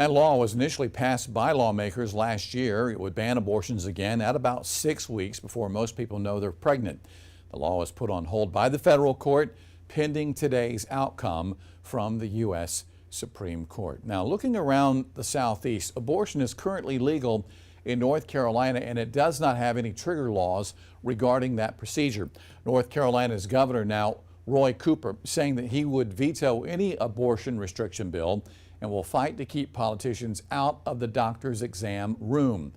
That law was initially passed by lawmakers last year. It would ban abortions again at about 6 weeks before most people know they're pregnant. The law was put on hold by the federal court pending today's outcome from the U.S. Supreme Court. Now, looking around the Southeast, abortion is currently legal in North Carolina, and it does not have any trigger laws regarding that procedure. North Carolina's governor now, Roy Cooper, saying that he would veto any abortion restriction bill and will fight to keep politicians out of the doctor's exam room.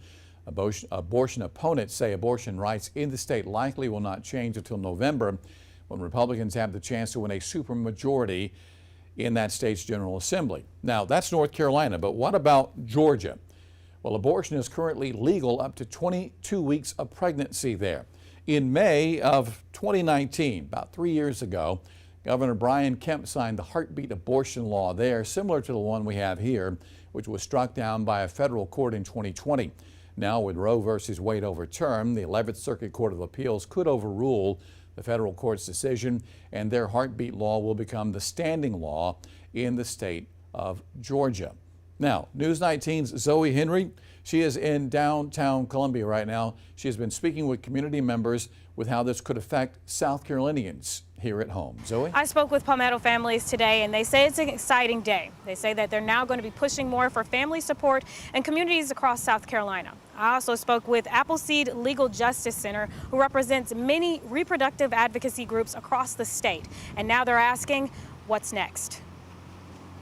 Abortion opponents say abortion rights in the state likely will not change until November, when Republicans have the chance to win a supermajority in that state's General Assembly. Now, that's North Carolina, but what about Georgia? Well, abortion is currently legal up to 22 weeks of pregnancy there. In May of 2019, about 3 years ago, Governor Brian Kemp signed the heartbeat abortion law there, similar to the one we have here, which was struck down by a federal court in 2020. Now, with Roe versus Wade overturned, the 11th Circuit Court of Appeals could overrule the federal court's decision, and their heartbeat law will become the standing law in the state of Georgia. Now, News 19's Zoe Henry, she is in downtown Columbia right now. She has been speaking with community members with how this could affect South Carolinians here at home. Zoe? I spoke with Palmetto families today, and they say it's an exciting day. They say that they're now going to be pushing more for family support and communities across South Carolina. I also spoke with Appleseed Legal Justice Center, who represents many reproductive advocacy groups across the state. And now they're asking, what's next?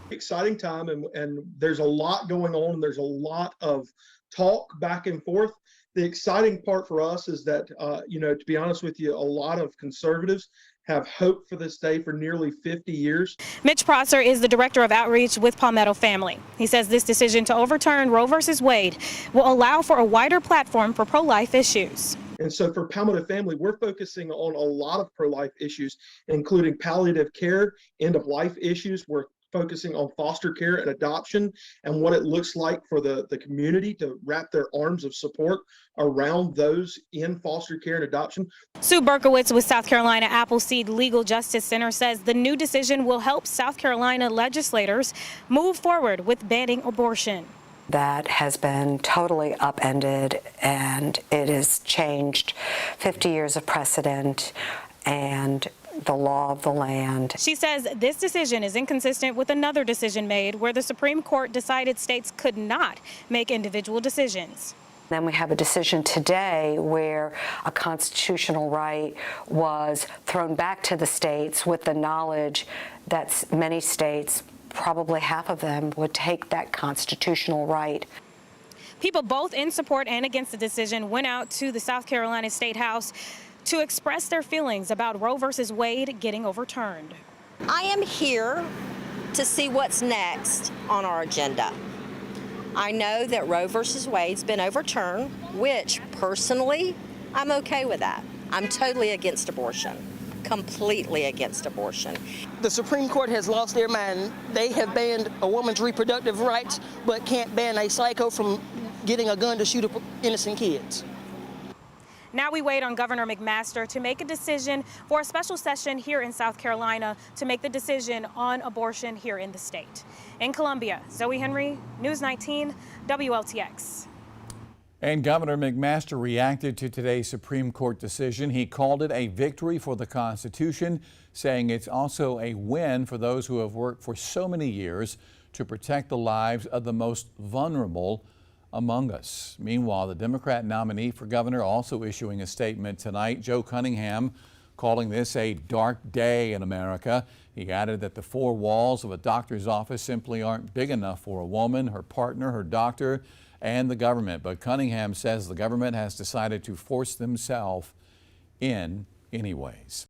Exciting time, and there's a lot going on, and there's a lot of talk back and forth. The exciting part for us is that, to be honest with you, a lot of conservatives have hoped for this day for nearly 50 years. Mitch Prosser is the director of outreach with Palmetto Family. He says this decision to overturn Roe versus Wade will allow for a wider platform for pro-life issues. And so for Palmetto Family, we're focusing on a lot of pro-life issues, including palliative care, end-of-life issues. We're focusing on foster care and adoption and what it looks like for the community to wrap their arms of support around those in foster care and adoption. Sue Berkowitz with South Carolina Appleseed Legal Justice Center says the new decision will help South Carolina legislators move forward with banning abortion. That has been totally upended, and it has changed 50 years of precedent and the law of the land. She says this decision is inconsistent with another decision made where the Supreme Court decided states could not make individual decisions. Then we have a decision today where a constitutional right was thrown back to the states with the knowledge that many states, probably half of them, would take that constitutional right. People both in support and against the decision went out to the South Carolina State House to express their feelings about Roe versus Wade getting overturned. I am here to see what's next on our agenda. I know that Roe versus Wade's been overturned, which personally, I'm okay with that. I'm totally against abortion, completely against abortion. The Supreme Court has lost their mind. They have banned a woman's reproductive rights, but can't ban a psycho from getting a gun to shoot innocent kids. Now we wait on Governor McMaster to make a decision for a special session here in South Carolina to make the decision on abortion here in the state. In Columbia, Zoe Henry, News 19, WLTX. And Governor McMaster reacted to today's Supreme Court decision. He called it a victory for the Constitution, saying it's also a win for those who have worked for so many years to protect the lives of the most vulnerable among us. Meanwhile, the Democrat nominee for governor also issuing a statement tonight. Joe Cunningham calling this a dark day in America. He added that the four walls of a doctor's office simply aren't big enough for a woman, her partner, her doctor, and the government. But Cunningham says the government has decided to force themselves in anyways.